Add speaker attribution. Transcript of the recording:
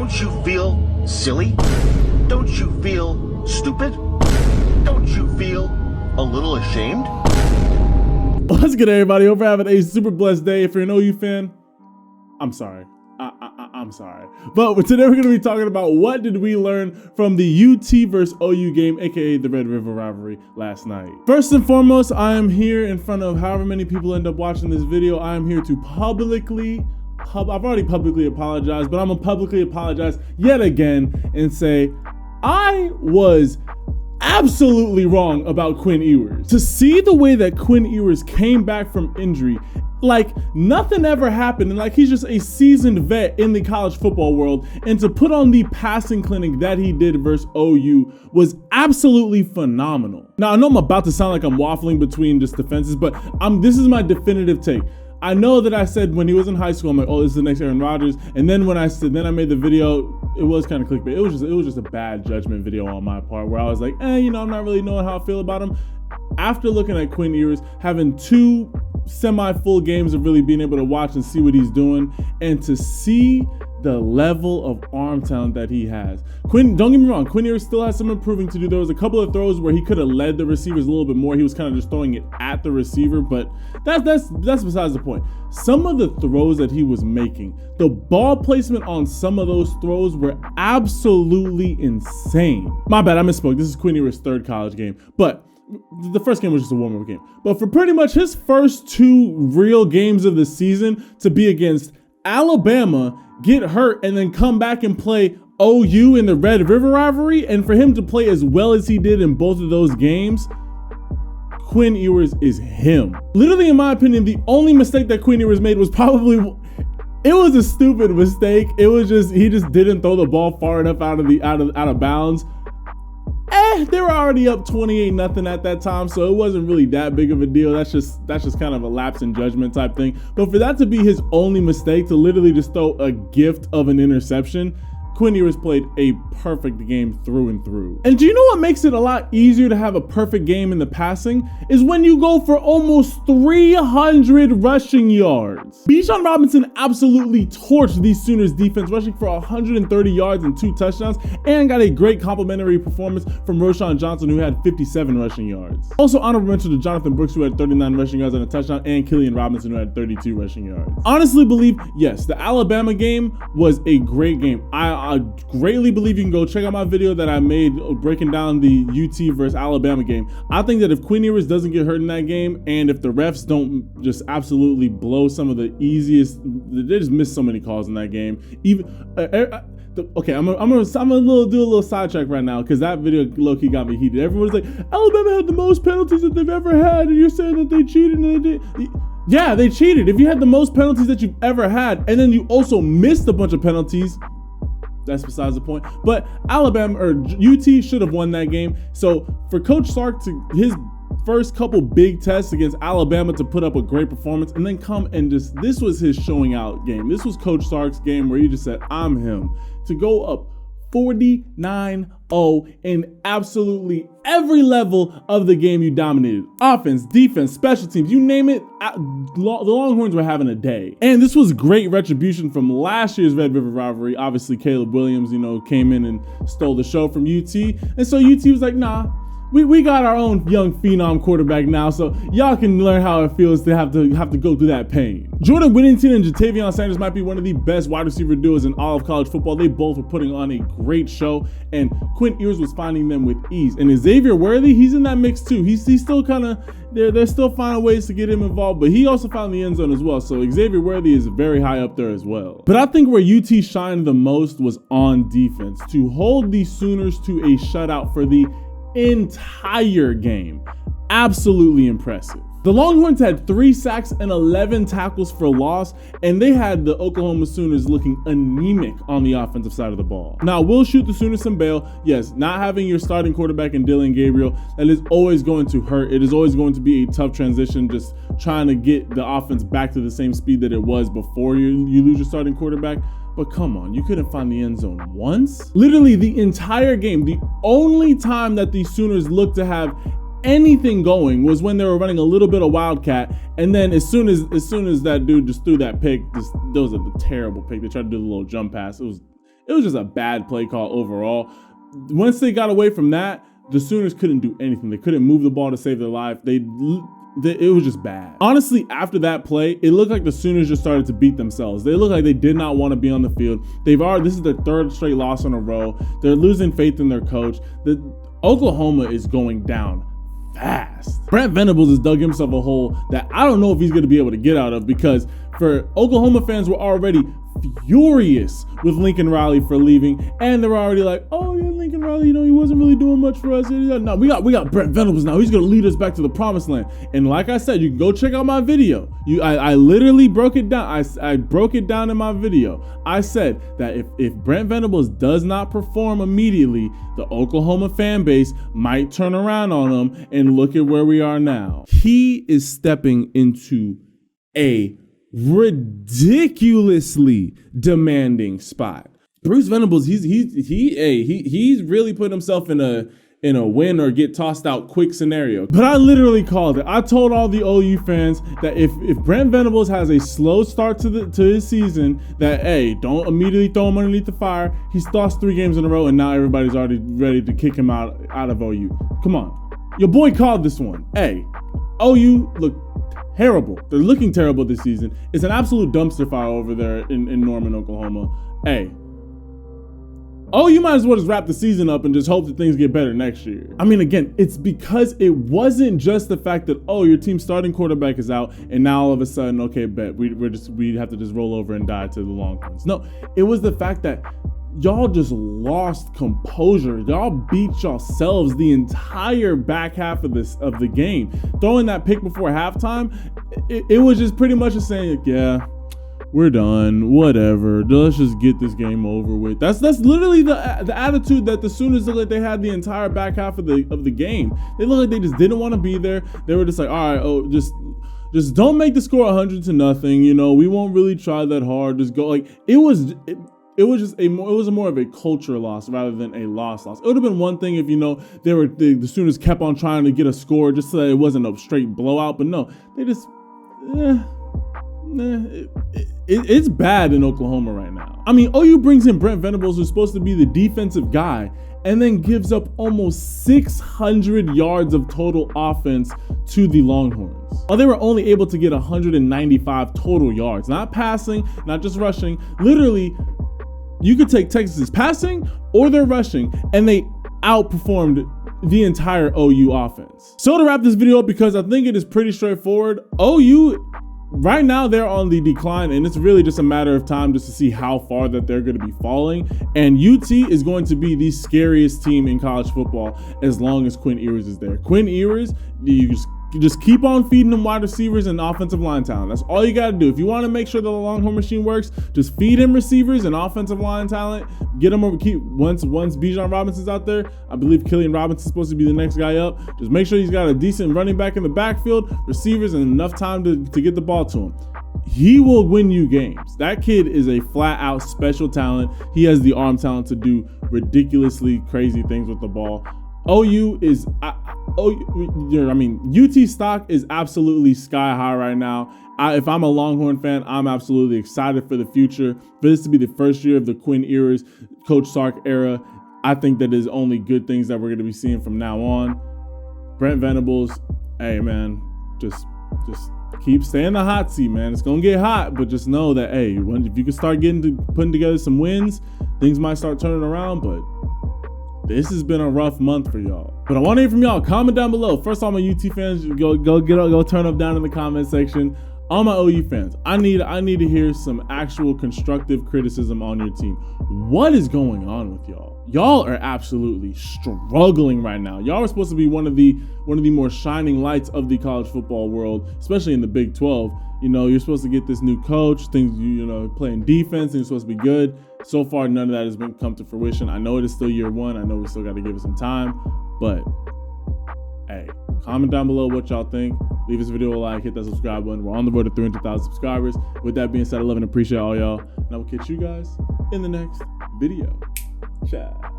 Speaker 1: Don't you feel silly? Don't you feel stupid? Don't you feel a little ashamed?
Speaker 2: What's good, everybody? Hope you're having a super blessed day. If you're an OU fan, I'm sorry. I'm sorry. But today we're going to be talking about what did we learn from the UT versus OU game, aka the Red River Rivalry last night. First and foremost, I am here in front of however many people end up watching this video. I am here to I've already publicly apologized, but I'm gonna publicly apologize yet again and say I was absolutely wrong about Quinn Ewers. To see the way that Quinn Ewers came back from injury, like nothing ever happened, and like he's just a seasoned vet in the college football world, and to put on the passing clinic that he did versus OU was absolutely phenomenal. Now I know I'm about to sound like I'm waffling between just defenses, but this is my definitive take. I know that I said when he was in high school, I'm like, oh, this is the next Aaron Rodgers. And then when I made the video, it was kind of clickbait. It was just a bad judgment video on my part where I was like, I'm not really knowing how I feel about him. After looking at Quinn Ewers, having two semi-full games of really being able to watch and see what he's doing, and to see the level of arm talent that he has. Don't get me wrong, Quinn Ewers still has some improving to do. There was a couple of throws where he could have led the receivers a little bit more. He was kind of just throwing it at the receiver, but that's besides the point. Some of the throws that he was making, the ball placement on some of those throws were absolutely insane. My bad, I misspoke. This is Quinn Ewers' third college game, but the first game was just a warm-up game. But for pretty much his first two real games of the season to be against Alabama, get hurt, and then come back and play OU in the Red River Rivalry, and for him to play as well as he did in both of those games, Quinn Ewers is him. Literally, in my opinion, the only mistake that Quinn Ewers made was it was a stupid mistake. It was just, he just didn't throw the ball far enough out of bounds. They were already up 28-0 at that time, so it wasn't really that big of a deal. That's just kind of a lapse in judgment type thing. But for that to be his only mistake, to literally just throw a gift of an interception, Quinn Ewers played a perfect game through and through. And do you know what makes it a lot easier to have a perfect game in the passing? Is when you go for almost 300 rushing yards. Bijan Robinson absolutely torched the Sooners defense, rushing for 130 yards and 2 touchdowns, and got a great complimentary performance from Roschon Johnson, who had 57 rushing yards. Also honorable mention to Jonathan Brooks, who had 39 rushing yards and a touchdown, and Killian Robinson, who had 32 rushing yards. Honestly believe, yes, the Alabama game was a great game. I greatly believe you can go check out my video that I made breaking down the UT versus Alabama game. I think that if Quinn Ewers doesn't get hurt in that game, and if the refs don't just absolutely blow some of the easiest, they just missed so many calls in that game. Okay, I'm gonna do a little sidetrack right now, because that video low-key got me heated. Everyone's like, Alabama had the most penalties that they've ever had, and you're saying that they cheated, and they did. Yeah, they cheated. If you had the most penalties that you've ever had, and then you also missed a bunch of penalties, that's besides the point. But Alabama or UT should have won that game. So for Coach Sark to his first couple big tests against Alabama to put up a great performance, and then come and this was his showing out game. This was Coach Sark's game where he just said, I'm him. To go up 49-0 in absolutely every level of the game you dominated. Offense, defense, special teams, you name it, the Longhorns were having a day. And this was great retribution from last year's Red River Rivalry. Obviously, Caleb Williams, came in and stole the show from UT. And so UT was like, nah, we got our own young phenom quarterback now, so y'all can learn how it feels to have to go through that pain. Jordan Whittington and Jatavion Sanders might be one of the best wide receiver duos in all of college football. They both were putting on a great show, and Quinn Ewers was finding them with ease. And Xavier Worthy, he's in that mix too. He's still kind of, they're still finding ways to get him involved, but he also found the end zone as well. So Xavier Worthy is very high up there as well. But I think where UT shined the most was on defense. To hold the Sooners to a shutout for the entire game, absolutely impressive. The Longhorns had 3 sacks and 11 tackles for loss, and they had the Oklahoma Sooners looking anemic on the offensive side of the ball. Now, we'll shoot the Sooners some bail. Yes, not having your starting quarterback in Dylan Gabriel, that is always going to hurt. It is always going to be a tough transition, just trying to get the offense back to the same speed that it was before you lose your starting quarterback. But come on, you couldn't find the end zone once? Literally the entire game, the only time that the Sooners looked to have anything going was when they were running a little bit of wildcat, and then as soon as that dude just threw that pick, that was a terrible pick. They tried to do the little jump pass. It It was just a bad play call overall. Once they got away from that, the Sooners couldn't do anything. They couldn't move the ball to save their life. It was just bad. Honestly, after that play, it looked like the Sooners just started to beat themselves. They looked like they did not want to be on the field. This is their third straight loss in a row. They're losing faith in their coach. Oklahoma is going down fast. Brent Venables has dug himself a hole that I don't know if he's going to be able to get out of, because for Oklahoma fans were already furious with Lincoln Riley for leaving, and they're already like, oh yeah, Lincoln Riley, he wasn't really doing much for us. No, we got Brent Venables now. He's gonna lead us back to the promised land. And like I said, you can go check out my video. I literally broke it down. I broke it down in my video. I said that if Brent Venables does not perform immediately, the Oklahoma fan base might turn around on him, and look at where we are now. He is stepping into a ridiculously demanding spot. Bruce Venables, he's really put himself in a win or get tossed out quick scenario. But I literally called it. I told all the OU fans that if Brent Venables has a slow start to his season, that don't immediately throw him underneath the fire. He's lost 3 games in a row, and now everybody's already ready to kick him out of OU. Come on, your boy called this one. OU look terrible. They're looking terrible this season. It's an absolute dumpster fire over there in Norman, Oklahoma. You might as well just wrap the season up and just hope that things get better next year. I mean, again, it's because it wasn't just the fact that, your team's starting quarterback is out, and now all of a sudden, okay, bet we have to just roll over and die to the Longhorns. No, it was the fact that y'all just lost composure. Y'all beat yourselves the entire back half of the game. Throwing that pick before halftime, it was just pretty much just saying, yeah, we're done, whatever. Let's just get this game over with. That's literally the attitude that the Sooners looked like they had the entire back half of the game. They looked like they just didn't want to be there. They were just like, all right, just don't make the score 100-0. We won't really try that hard. Just go. Like it was more of a culture loss rather than a loss. It would have been one thing if the Sooners kept on trying to get a score just so that it wasn't a straight blowout. But no, they just it's bad in Oklahoma right now. I mean, OU brings in Brent Venables, who's supposed to be the defensive guy, and then gives up almost 600 yards of total offense to the Longhorns. They were only able to get 195 total yards, not passing, not just rushing. Literally, you could take Texas's passing or their rushing, and they outperformed the entire OU offense. So to wrap this video up, because I think it is pretty straightforward, OU, right now they're on the decline, and it's really just a matter of time just to see how far that they're going to be falling. And UT is going to be the scariest team in college football as long as Quinn Ewers is there. Quinn Ewers, you just keep on feeding them wide receivers and offensive line talent. That's all you got to do. If you want to make sure that the Longhorn machine works, just feed him receivers and offensive line talent. Get them over. Once Bijan Robinson's out there, I believe Killian Robinson's supposed to be the next guy up. Just make sure he's got a decent running back in the backfield, receivers, and enough time to get the ball to him. He will win you games. That kid is a flat out special talent. He has the arm talent to do ridiculously crazy things with the ball. UT stock is absolutely sky high right now. If I'm a Longhorn fan, I'm absolutely excited for the future. For this to be the first year of the Quinn Ewers, Coach Sark era, I think that there's only good things that we're going to be seeing from now on. Brent Venables, hey man, just keep staying in the hot seat, man. It's going to get hot, but just know that, if you can start putting together some wins, things might start turning around, but this has been a rough month for y'all. But I want to hear from y'all. Comment down below. First, all my UT fans, go turn up down in the comment section. All my OU fans, I need to hear some actual constructive criticism on your team. What is going on with y'all? Y'all are absolutely struggling right now. Y'all are supposed to be one of the more shining lights of the college football world, especially in the Big 12. You're supposed to get this new coach, things, playing defense, and you're supposed to be good. So far, none of that has come to fruition. I know it is still year one. I know we still got to give it some time, but comment down below what y'all think. Leave this video a like, hit that subscribe button. We're on the road to 300,000 subscribers. With that being said, I love and appreciate all y'all, and I will catch you guys in the next video. Ciao.